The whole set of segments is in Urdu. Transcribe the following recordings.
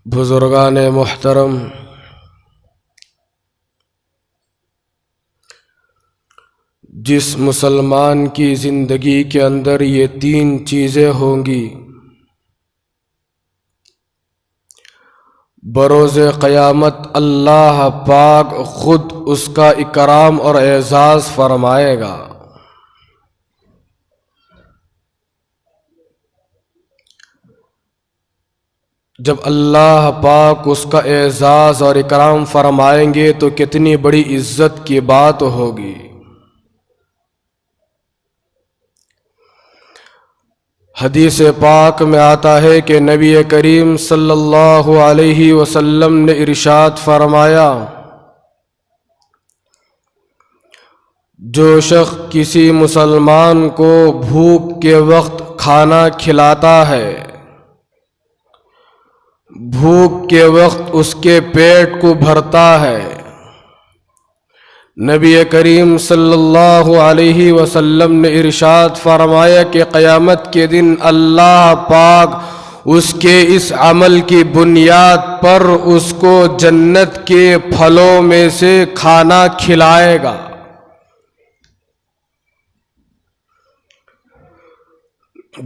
بزرگان محترم، جس مسلمان کی زندگی کے اندر یہ تین چیزیں ہوں گی، بروز قیامت اللہ پاک خود اس کا اکرام اور اعزاز فرمائے گا۔ جب اللہ پاک اس کا اعزاز اور اکرام فرمائیں گے تو کتنی بڑی عزت کی بات ہوگی۔ حدیث پاک میں آتا ہے کہ نبی کریم صلی اللہ علیہ وسلم نے ارشاد فرمایا، جو شخص کسی مسلمان کو بھوک کے وقت کھانا کھلاتا ہے، بھوک کے وقت اس کے پیٹ کو بھرتا ہے، نبی کریم صلی اللہ علیہ وسلم نے ارشاد فرمایا کہ قیامت کے دن اللہ پاک اس کے اس عمل کی بنیاد پر اس کو جنت کے پھلوں میں سے کھانا کھلائے گا۔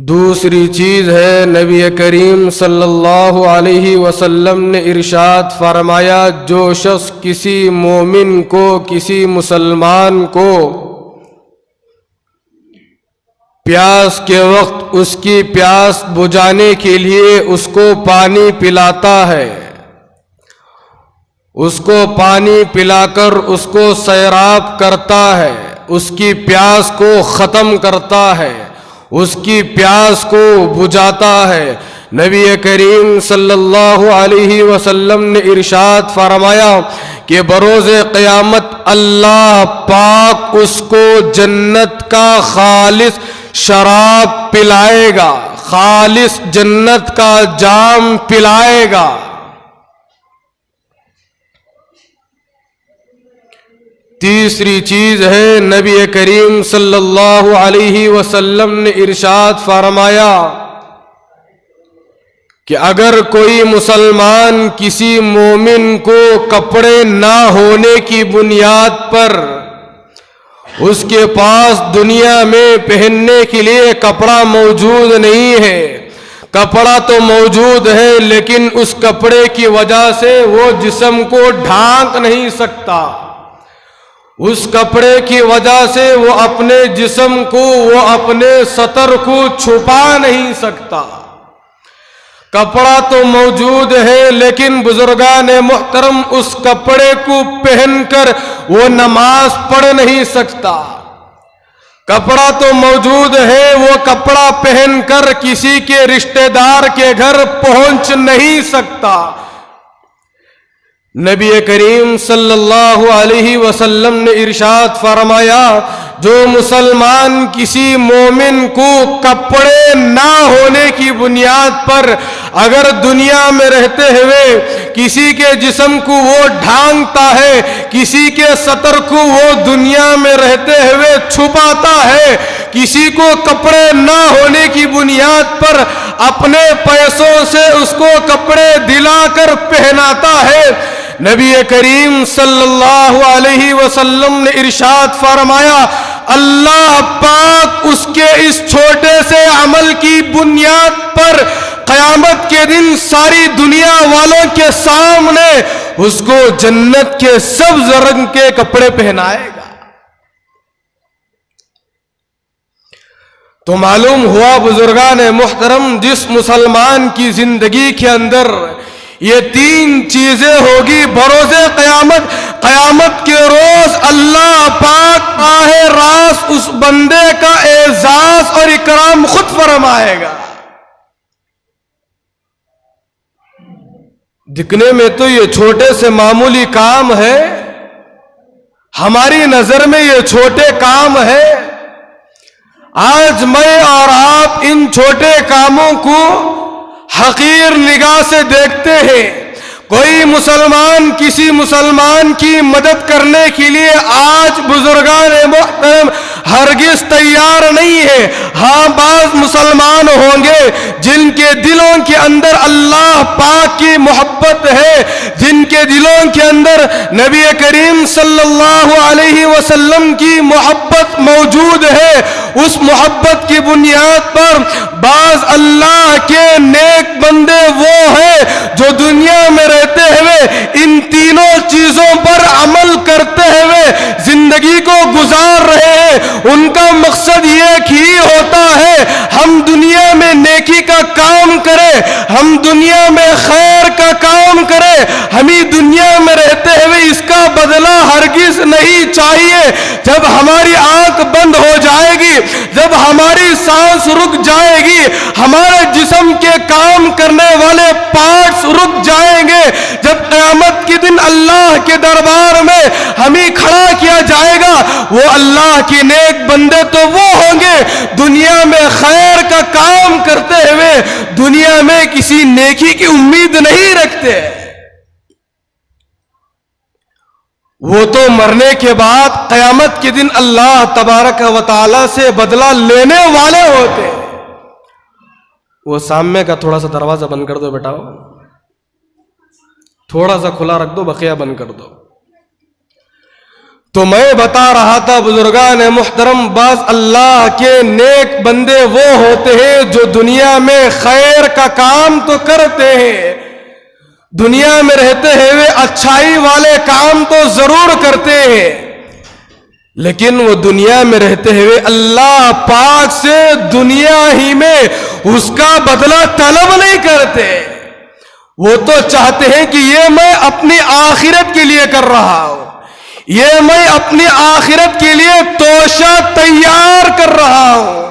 دوسری چیز ہے، نبی کریم صلی اللہ علیہ وسلم نے ارشاد فرمایا، جو شخص کسی مومن کو، کسی مسلمان کو پیاس کے وقت اس کی پیاس بجھانے کے لیے اس کو پانی پلاتا ہے، اس کو پانی پلا کر اس کو سیراب کرتا ہے، اس کی پیاس کو ختم کرتا ہے، اس کی پیاس کو بجھاتا ہے، نبی کریم صلی اللہ علیہ وسلم نے ارشاد فرمایا کہ بروز قیامت اللہ پاک اس کو جنت کا خالص شراب پلائے گا، خالص جنت کا جام پلائے گا۔ تیسری چیز ہے، نبی کریم صلی اللہ علیہ وسلم نے ارشاد فرمایا کہ اگر کوئی مسلمان کسی مومن کو کپڑے نہ ہونے کی بنیاد پر، اس کے پاس دنیا میں پہننے کے لیے کپڑا موجود نہیں ہے، کپڑا تو موجود ہے لیکن اس کپڑے کی وجہ سے وہ جسم کو ڈھانک نہیں سکتا، اس کپڑے کی وجہ سے وہ اپنے جسم کو، وہ اپنے سطر کو چھپا نہیں سکتا، کپڑا تو موجود ہے لیکن بزرگان محترم اس کپڑے کو پہن کر وہ نماز پڑھ نہیں سکتا، کپڑا تو موجود ہے، وہ کپڑا پہن کر کسی کے رشتہ دار کے گھر پہنچ نہیں سکتا۔ نبی کریم صلی اللہ علیہ وسلم نے ارشاد فرمایا، جو مسلمان کسی مومن کو کپڑے نہ ہونے کی بنیاد پر اگر دنیا میں رہتے ہوئے کسی کے جسم کو وہ ڈھانکتا ہے، کسی کے سطر کو وہ دنیا میں رہتے ہوئے چھپاتا ہے، کسی کو کپڑے نہ ہونے کی بنیاد پر اپنے پیسوں سے اس کو کپڑے دلا کر پہناتا ہے، نبی کریم صلی اللہ علیہ وسلم نے ارشاد فرمایا، اللہ پاک اس کے اس چھوٹے سے عمل کی بنیاد پر قیامت کے دن ساری دنیا والوں کے سامنے اس کو جنت کے سبز رنگ کے کپڑے پہنائے گا۔ تو معلوم ہوا بزرگان محترم، جس مسلمان کی زندگی کے اندر یہ تین چیزیں ہوگی، بروز قیامت، قیامت کے روز اللہ پاک راہ راست اس بندے کا اعزاز اور اکرام خود فرمائے گا۔ دکھنے میں تو یہ چھوٹے سے معمولی کام ہے، ہماری نظر میں یہ چھوٹے کام ہے، آج میں اور آپ ان چھوٹے کاموں کو حقیر نگاہ سے دیکھتے ہیں۔ کوئی مسلمان کسی مسلمان کی مدد کرنے کے لیے آج بزرگان محترم ہرگز تیار نہیں ہے۔ ہاں بعض مسلمان ہوں گے جن کے دلوں کے اندر اللہ پاک کی محبت ہے، جن کے دلوں کے اندر نبی کریم صلی اللہ علیہ وسلم کی محبت موجود ہے۔ اس محبت کی بنیاد پر بعض اللہ کے نیک بندے وہ ہیں جو دنیا میں رہتے ہوئے ان تینوں چیزوں پر عمل کرتے ہوئے زندگی کو گزار رہے ہیں۔ ان کا مقصد ایک ہی ہوتا ہے، ہم دنیا میں نیکی کا کام کریں، ہم دنیا میں خیر کا کام کریں، ہمیں دنیا میں رہتے ہوئے اس کا بدلہ ہرگز نہیں چاہیے۔ جب ہماری آنکھ بند ہو جائے گی، جب ہماری سانس رک جائے گی، ہمارے جسم کے کام کرنے والے پارٹس رک جائیں گے، جب قیامت کے دن اللہ کے دربار میں ہمیں کھڑا کیا جائے گا، وہ اللہ کے نیک بندے تو وہ ہوں گے دنیا میں خیر کا کام کرتے ہوئے دنیا میں کسی نیکی کی امید نہیں رکھتے۔ وہ تو مرنے کے بعد قیامت کے دن اللہ تبارک و تعالی سے بدلہ لینے والے ہوتے ہیں۔ وہ سامنے کا تھوڑا سا دروازہ بند کر دو بیٹا، تھوڑا سا کھلا رکھ دو، بقیہ بند کر دو۔ تو میں بتا رہا تھا بزرگان محترم، بعض اللہ کے نیک بندے وہ ہوتے ہیں جو دنیا میں خیر کا کام تو کرتے ہیں، دنیا میں رہتے ہوئے اچھائی والے کام تو ضرور کرتے ہیں، لیکن وہ دنیا میں رہتے ہوئے اللہ پاک سے دنیا ہی میں اس کا بدلہ طلب نہیں کرتے۔ وہ تو چاہتے ہیں کہ یہ میں اپنی آخرت کے لیے کر رہا ہوں، یہ میں اپنی آخرت کے لیے توشہ تیار کر رہا ہوں،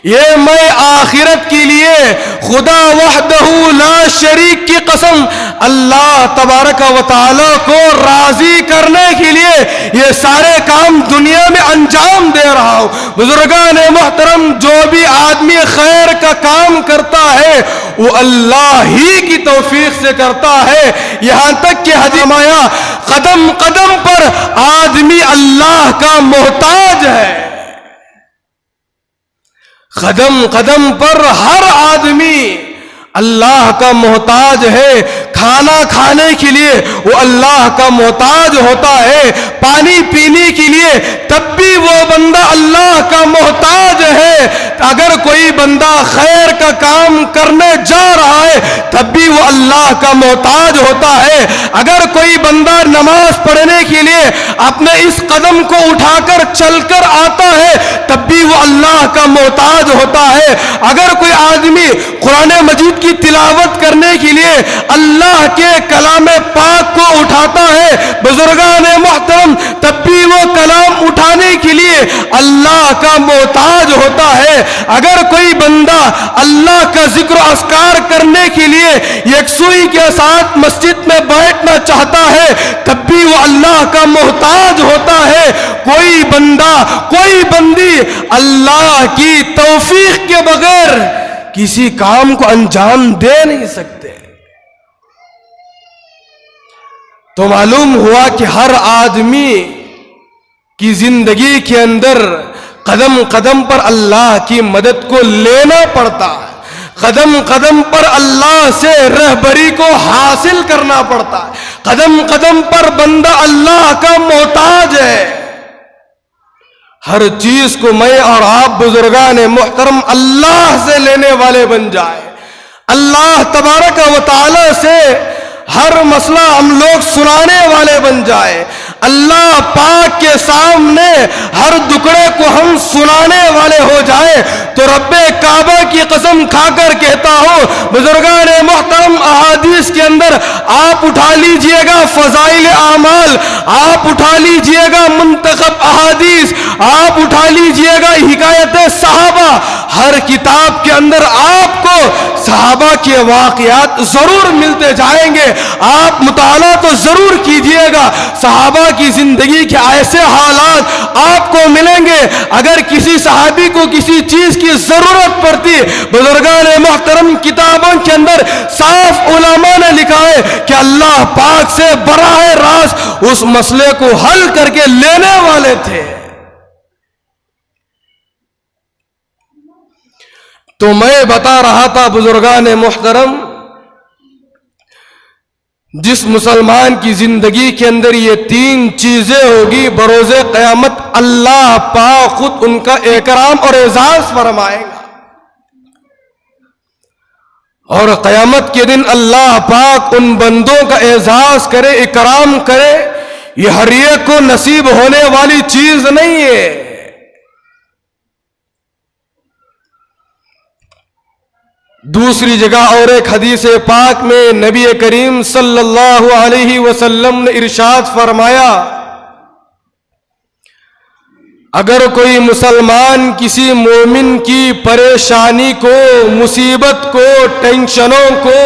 یہ میں آخرت کے لیے خدا وحدہ لا شریک کی قسم اللہ تبارک و تعالی کو راضی کرنے کے لیے یہ سارے کام دنیا میں انجام دے رہا ہوں۔ بزرگان محترم، جو بھی آدمی خیر کا کام کرتا ہے وہ اللہ ہی کی توفیق سے کرتا ہے، یہاں تک کہ حدیث میں آیا قدم قدم پر آدمی اللہ کا محتاج ہے۔ قدم قدم پر ہر آدمی اللہ کا محتاج ہے۔ کھانا کھانے کے لیے وہ اللہ کا محتاج ہوتا ہے، پانی پینے کے لیے تب بھی وہ بندہ اللہ کا محتاج ہے۔ اگر کوئی بندہ خیر کا کام کرنے جا رہا ہے تب بھی وہ اللہ کا محتاج ہوتا ہے۔ اگر کوئی بندہ نماز پڑھنے کے لیے اپنے اس قدم کو اٹھا کر چل کر آتا ہے تب بھی وہ اللہ کا محتاج ہوتا ہے۔ اگر کوئی آدمی قرآن مجید کی تلاوت کرنے کے لیے اللہ کے کلام پاک کو اٹھاتا ہے بزرگان محترم تب بھی وہ کلام اٹھانے کے لیے اللہ کا محتاج ہوتا ہے۔ اگر کوئی بندہ اللہ کا ذکر و اذکار کرنے کے لیے یکسوئی کے ساتھ مسجد میں بیٹھنا چاہتا ہے تب بھی وہ اللہ کا محتاج ہوتا ہے۔ کوئی بندہ کوئی بندی اللہ کی توفیق کے بغیر کسی کام کو انجام دے نہیں سکتے۔ تو معلوم ہوا کہ ہر آدمی کی زندگی کے اندر قدم قدم پر اللہ کی مدد کو لینا پڑتا ہے، قدم قدم پر اللہ سے رہبری کو حاصل کرنا پڑتا ہے، قدم قدم پر بندہ اللہ کا محتاج ہے۔ ہر چیز کو میں اور آپ بزرگان محترم اللہ سے لینے والے بن جائے، اللہ تبارک و تعالی سے ہر مسئلہ ہم لوگ سنانے والے بن جائے، اللہ پاک کے سامنے ہر دکڑے کو ہم سنانے والے ہو جائے تو رب کعبہ کی قسم کھا کر کہتا ہوں بزرگان محترم، احادیث کے اندر آپ اٹھا لیجئے گا فضائل اعمال، آپ اٹھا لیجئے گا منتخب احادیث، آپ اٹھا لیجئے گا حکایت صحابہ، ہر کتاب کے اندر آپ کو صحابہ کے واقعات ضرور ملتے جائیں گے۔ آپ مطالعہ تو ضرور کیجئے گا، صحابہ کی زندگی کے ایسے حالات آپ کو ملیں گے۔ اگر کسی صحابی کو کسی چیز کی ضرورت پڑتی، بزرگان محترم کتابوں کے اندر صاف علماء نے لکھا ہے کہ اللہ پاک سے براہ راست اس مسئلے کو حل کر کے لینے والے تھے۔ تو میں بتا رہا تھا بزرگان محترم، جس مسلمان کی زندگی کے اندر یہ 3 چیزیں ہوگی، بروز قیامت اللہ پاک خود ان کا اکرام اور اعزاز فرمائے گا، اور قیامت کے دن اللہ پاک ان بندوں کا اعزاز کرے، اکرام کرے، یہ ہر ایک کو نصیب ہونے والی چیز نہیں ہے۔ دوسری جگہ اور ایک حدیث پاک میں نبی کریم صلی اللہ علیہ وسلم نے ارشاد فرمایا، اگر کوئی مسلمان کسی مومن کی پریشانی کو، مصیبت کو، ٹینشنوں کو،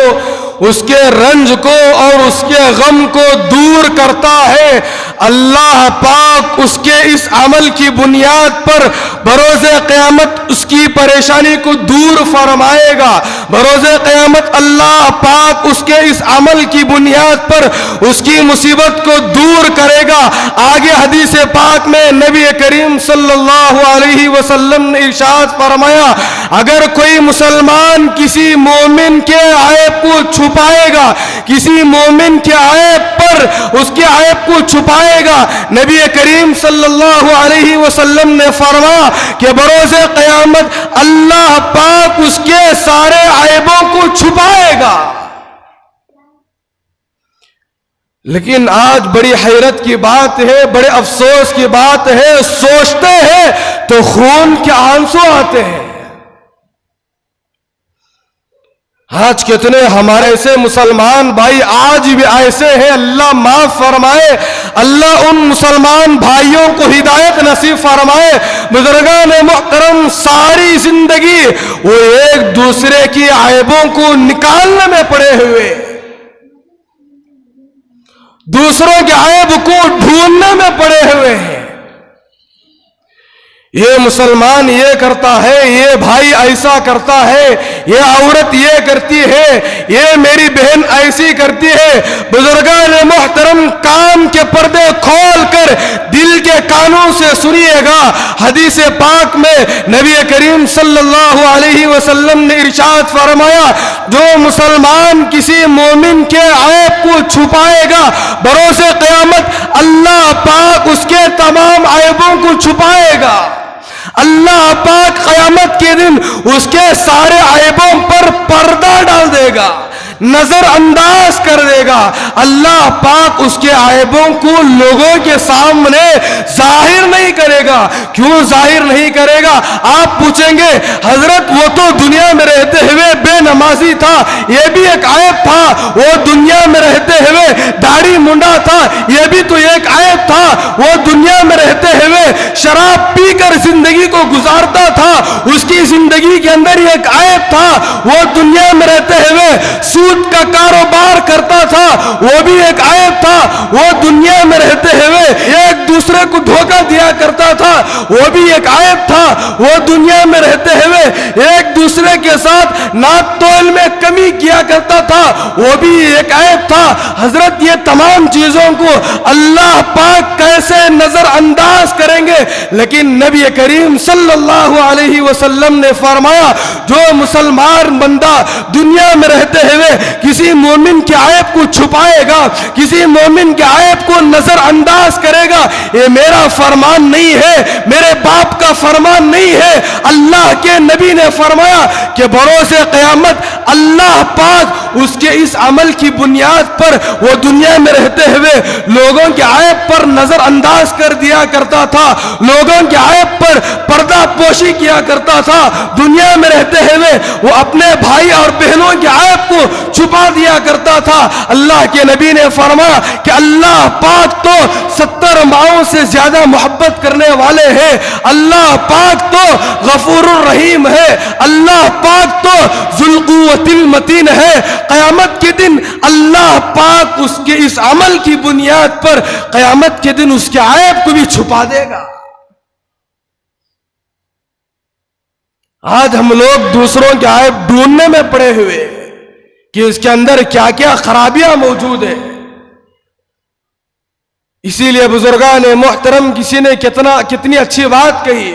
اس کے رنج کو اور اس کے غم کو دور کرتا ہے، اللہ پاک اس کے اس عمل کی بنیاد پر بروز قیامت اس کی پریشانی کو دور فرمائے گا۔ بروز قیامت اللہ پاک اس کے اس عمل کی بنیاد پر اس کی مصیبت کو دور کرے گا۔ آگے حدیث پاک میں نبی کریم صلی اللہ علیہ وسلم نے ارشاد فرمایا، اگر کوئی مسلمان کسی مومن کے عیب کو چھپائے گا، کسی مومن کے عیب پر اس کے عیب کو چھپائے گا، نبی کریم صلی اللہ علیہ وسلم نے فرمایا کہ بروز قیامت اللہ پاک اس کے سارے عیبوں کو چھپائے گا۔ لیکن آج بڑی حیرت کی بات ہے، بڑے افسوس کی بات ہے، سوچتے ہیں تو خون کے آنسو آتے ہیں۔ آج کتنے ہمارے ایسے مسلمان بھائی آج بھی ایسے ہیں، اللہ معاف فرمائے، اللہ ان مسلمان بھائیوں کو ہدایت نصیب فرمائے۔ بزرگان محترم ساری زندگی وہ ایک دوسرے کی عیبوں کو نکالنے میں پڑے ہوئے، دوسروں کے عیب کو ڈھونڈنے میں پڑے ہوئے ہیں۔ یہ مسلمان یہ کرتا ہے، یہ بھائی ایسا کرتا ہے، یہ عورت یہ کرتی ہے، یہ میری بہن ایسی کرتی ہے۔ بزرگان محترم کان کے پردے کھول کر دل کے کانوں سے سنیے گا، حدیث پاک میں نبی کریم صلی اللہ علیہ وسلم نے ارشاد فرمایا، جو مسلمان کسی مومن کے عیب کو چھپائے گا، بروز قیامت اللہ پاک اس کے تمام عیبوں کو چھپائے گا۔ اللہ پاک قیامت کے دن اس کے سارے عیبوں پر پردہ ڈال دے گا، نظر انداز کر دے گا۔ اللہ پاک اس کے عیبوں کو لوگوں کے سامنے ظاہر نہیں کرے گا۔ کیوں ظاہر نہیں کرے گا؟ آپ پوچھیں گے حضرت وہ تو دنیا میں رہتے ہوئے بے نمازی تھا، یہ بھی ایک عیب تھا، وہ دنیا میں رہتے ہوئے داڑھی منڈا تھا، یہ بھی تو ایک عیب تھا، وہ دنیا میں رہتے ہوئے شراب پی کر زندگی کو گزارتا تھا، اس کی زندگی کے اندر ایک عیب تھا، وہ دنیا میں رہتے ہوئے سود کا کاروبار کرتا تھا، وہ بھی ایک عیب تھا، وہ دنیا میں رہتے ہوئے ایک دوسرے کو دھوکہ دیا کرتا تھا، وہ بھی ایک عیب تھا، وہ دنیا میں رہتے ہوئے ایک دوسرے کے ساتھ ناپ تول میں کمی کیا کرتا تھا، وہ بھی ایک عیب تھا۔ حضرت یہ تمام چیزوں کو اللہ پاک کیسے نظر انداز کریں گے؟ لیکن نبی کریم صلی اللہ علیہ وسلم نے فرمایا، جو مسلمان بندہ دنیا میں رہتے ہوئے کسی مومن کے عیب کو چھپائے گا، کسی مومن کے عیب کو نظر انداز کرے گا، یہ میرا فرمان نہیں ہے، میرے باپ کا فرمان نہیں ہے۔ اللہ کے نبی نے فرمایا کہ بروز قیامت اللہ پاک اس کے اس عمل کی بنیاد پر وہ دنیا میں رہتے ہوئے لوگوں کے عیب پر نظر انداز کر دیا کرتا تھا، لوگوں کے عیب پر پردہ پوشی کیا کرتا تھا، دنیا میں رہتے ہوئے وہ اپنے بھائی اور بہنوں کے عیب کو چھپا دیا کرتا تھا۔ اللہ کے نبی نے فرمایا کہ اللہ پاک تو 70 ماؤں سے زیادہ محبت کرنے والے ہیں، اللہ پاک تو غفور الرحیم ہے، اللہ پاک تو ذو القوت المتین ہے۔ قیامت کے دن اللہ پاک اس کے اس عمل کی بنیاد پر قیامت کے دن اس کے عیب کو بھی چھپا دے گا۔ آج ہم لوگ دوسروں کے عیب ڈھونڈنے میں پڑے ہوئے کہ اس کے اندر کیا کیا خرابیاں موجود ہیں۔ اسی لیے بزرگان محترم کسی نے کتنی اچھی بات کہی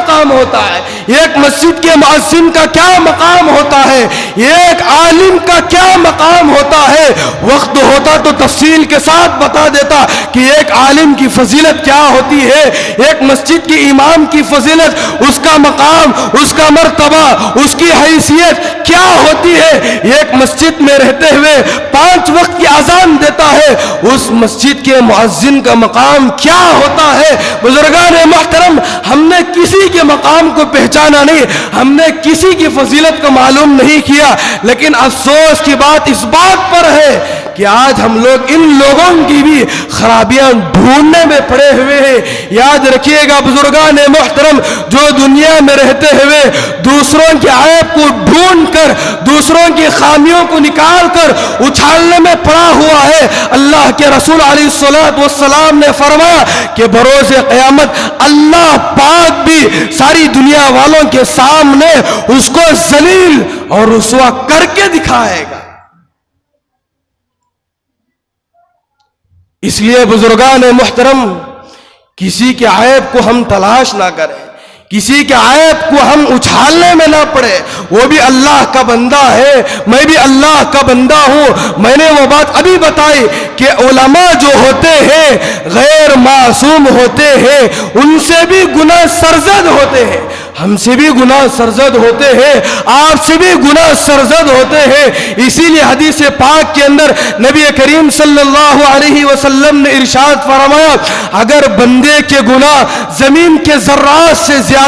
مقام ہوتا ہے، ایک مسجد کے مؤذن کا کیا مقام ہوتا ہے، ایک عالم کا کیا مقام ہوتا ہے. وقت ہوتا تو تفصیل کے ساتھ بتا دیتا کہ ایک عالم کی فضیلت کیا ہوتی ہے، ایک مسجد کے امام کی فضیلت، اس کا مقام، اس کا مرتبہ، اس کی حیثیت کیا ہوتی ہے. ایک مسجد میں رہتے ہوئے 5 وقت کی اذان دیتا ہے، اس مسجد کے مؤذن کا مقام کیا ہوتا ہے. بزرگان محترم، ہم نے کسی کے مقام کو پہچانا نہیں، ہم نے کسی کی فضیلت کو معلوم نہیں کیا، لیکن افسوس کی بات اس بات پر ہے کہ آج ہم لوگ ان لوگوں کی بھی خرابیاں ڈھونڈنے میں پڑے ہوئے ہیں. یاد رکھیے گا بزرگان محترم، جو دنیا میں رہتے ہوئے دوسروں کے عیب کو ڈھونڈ کر، دوسروں کی خامیوں کو نکال کر اچھالنے میں پڑا ہوا ہے، اللہ کے رسول علیہ الصلوۃ والسلام نے فرمایا کہ بروز قیامت اللہ پاک بھی ساری دنیا والوں کے سامنے اس کو ذلیل اور رسوا کر کے دکھائے گا. اس لیے بزرگان محترم، کسی کے عیب کو ہم تلاش نہ کریں، کسی کے عیب کو ہم اچھالنے میں نہ پڑے. وہ بھی اللہ کا بندہ ہے، میں بھی اللہ کا بندہ ہوں. میں نے وہ بات ابھی بتائی کہ علماء جو ہوتے ہیں غیر معصوم ہوتے ہیں، ان سے بھی گناہ سرزد ہوتے ہیں، ہم سے بھی گناہ سرزد ہوتے ہیں، آپ سے بھی گناہ سرزد ہوتے ہیں. اسی لیے حدیث پاک کے اندر نبی کریم صلی اللہ علیہ وسلم نے ارشاد فرمایا، اگر بندے کے گناہ زمین کے ذرات سے زیادہ،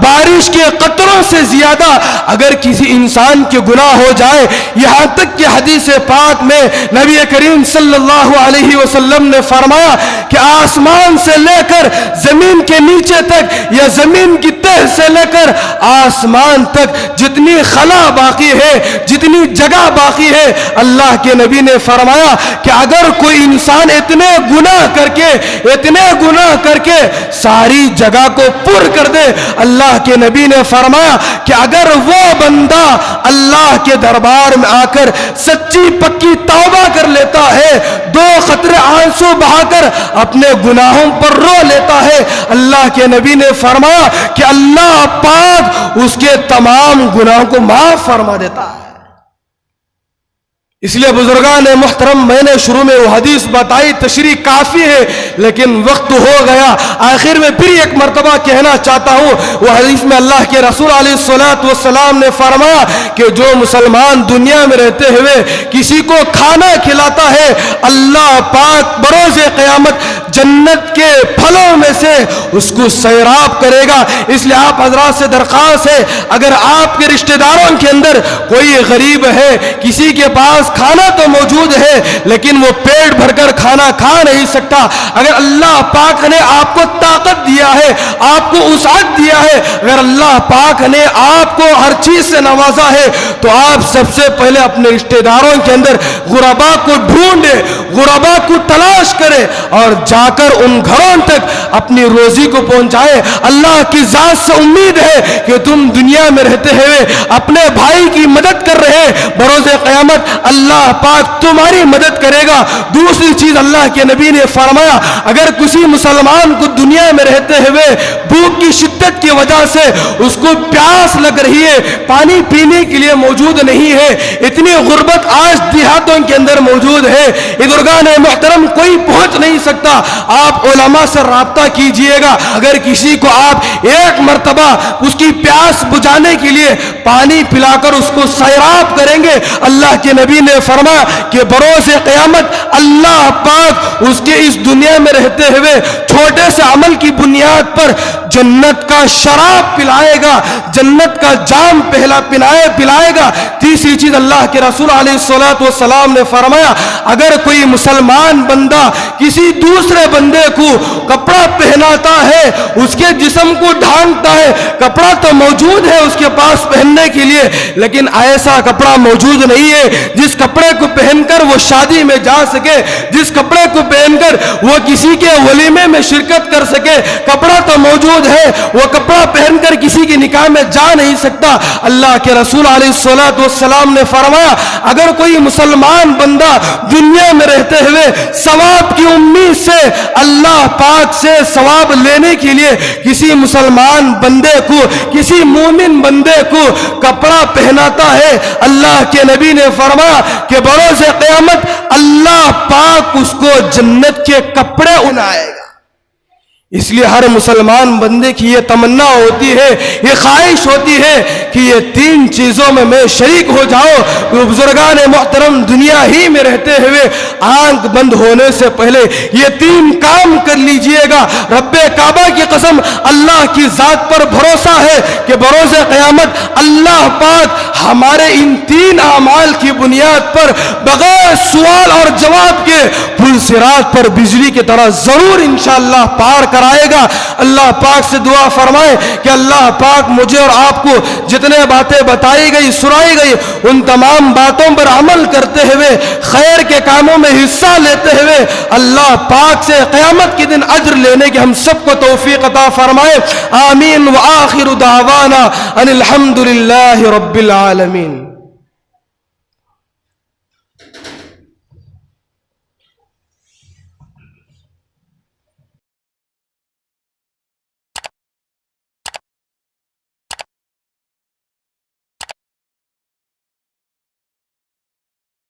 بارش کے قطروں سے زیادہ اگر کسی انسان کے گناہ ہو جائے، یہاں تک کہ حدیث پاک میں نبی کریم صلی اللہ علیہ وسلم نے فرمایا کہ آسمان سے لے کر زمین کے نیچے تک، یا زمین کی تہ سے لے کر آسمان تک جتنی خلا باقی ہے، جتنی جگہ باقی ہے، اللہ کے نبی نے فرمایا کہ اگر کوئی انسان اتنے گناہ کر کے ساری جگہ کو پر کر دے، اللہ کے نبی نے فرمایا کہ اگر وہ بندہ اللہ کے دربار میں آ کر سچی پکی توبہ کر لیتا ہے، 2 قطرے آنسو بہا کر اپنے گناہوں پر رو لیتا ہے، اللہ کے نبی نے فرمایا کہ اللہ پاک اس کے تمام گناہوں کو معاف فرما دیتا ہے. اس لیے بزرگان محترم، میں نے شروع میں وہ حدیث بتائی، تشریح کافی ہے لیکن وقت ہو گیا. آخر میں پھر ایک مرتبہ کہنا چاہتا ہوں، وہ حدیث میں اللہ کے رسول علیہ الصلوۃ والسلام نے فرمایا کہ جو مسلمان دنیا میں رہتے ہوئے کسی کو کھانا کھلاتا ہے، اللہ پاک بروز قیامت جنت کے پھلوں میں سے اس کو سیراب کرے گا. اس لیے آپ حضرات سے درخواست ہے، اگر آپ کے رشتہ داروں کے اندر کوئی غریب ہے، کسی کے پاس کھانا تو موجود ہے لیکن وہ پیٹ بھر کر کھانا کھا نہیں سکتا، اگر اللہ پاک نے آپ کو طاقت دیا ہے، آپ کو وسعت دیا ہے، اگر اللہ پاک نے آپ کو ہر چیز سے نوازا ہے، تو آپ سب سے پہلے اپنے رشتہ داروں کے اندر غربا کو ڈھونڈے، غربا کو تلاش کرے اور جا کر ان گھروں تک اپنی روزی کو پہنچائے. اللہ کی ذات سے امید ہے کہ تم دنیا میں رہتے ہوئے اپنے بھائی کی مدد کر رہے، بروز قیامت اللہ پاک تمہاری مدد کرے گا. دوسری چیز اللہ کے نبی نے فرمایا، اگر کسی مسلمان کو دنیا میں رہتے ہوئے بھوک کی شدت کی وجہ سے اس کو پیاس لگ رہی ہے، پانی پینے کے لیے موجود نہیں ہے، اتنی غربت آج دیہاتوں کے اندر موجود ہے، بزرگان محترم کوئی پہنچ نہیں سکتا، آپ علماء سے رابطہ کیجئے گا. اگر کسی کو آپ ایک مرتبہ اس کی پیاس بجھانے کے لیے پانی پلا کر اس کو سیراب کریں گے، اللہ کے نبی نے فرمایا کہ بروز قیامت اللہ پاک اس کے اس دنیا میں رہتے ہوئے چھوٹے سے عمل کی بنیاد پر جنت کا شراب پلائے گا، جنت کا جام پلائے گا. تیسری چیز اللہ کے رسول علیہ الصلوۃ والسلام نے فرمایا، اگر کوئی مسلمان بندہ کسی دوسرے بندے کو کپڑا پہناتا ہے، اس کے جسم کو ڈھانکتا ہے، کپڑا تو موجود ہے اس کے پاس پہننے کے لیے لیکن ایسا کپڑا موجود نہیں ہے جس کپڑے کو پہن کر وہ شادی میں جا سکے، جس کپڑے کو پہن کر وہ کسی کے ولیمے میں شرکت کر سکے، کپڑا تو موجود ہے، وہ کپڑا پہن کر کسی کے نکاح میں جا نہیں سکتا. اللہ کے رسول علیہ الصلوۃ والسلام نے فرمایا، اگر کوئی مسلمان بندہ دنیا میں رہتے ہوئے ثواب کی امید سے اللہ پاک سے ثواب لینے کے لیے کسی مسلمان بندے کو, کسی مومن بندے کو کپڑا پہناتا ہے, اللہ کے نبی نے فرمایا کہ بروز قیامت اللہ پاک اس کو جنت کے کپڑے پہنائے گا. اس لیے ہر مسلمان بندے کی یہ تمنا ہوتی ہے, یہ خواہش ہوتی ہے کہ یہ تین چیزوں میں شریک ہو جاؤں. بزرگان محترم دنیا ہی میں رہتے ہوئے آنکھ بند ہونے سے پہلے یہ تین کام کر لیجئے گا. رب کعبہ کی قسم, اللہ کی ذات پر بھروسہ ہے کہ بروز قیامت اللہ پاک ہمارے ان تین اعمال کی بنیاد پر بغیر سوال اور جواب کے پل صراط پر بجلی کی طرح ضرور انشاءاللہ پار کرائے گا. اللہ پاک سے دعا فرمائے کہ اللہ پاک مجھے اور آپ کو جتنے باتیں بتائی گئی, سنائی گئی, ان تمام باتوں پر عمل کرتے ہوئے, خیر کے کاموں میں حصہ لیتے ہوئے اللہ پاک سے قیامت کے دن اجر لینے کی ہم سب کو توفیق عطا فرمائے. آمین. وآخر دعوانا ان الحمد للہ رب العالمین.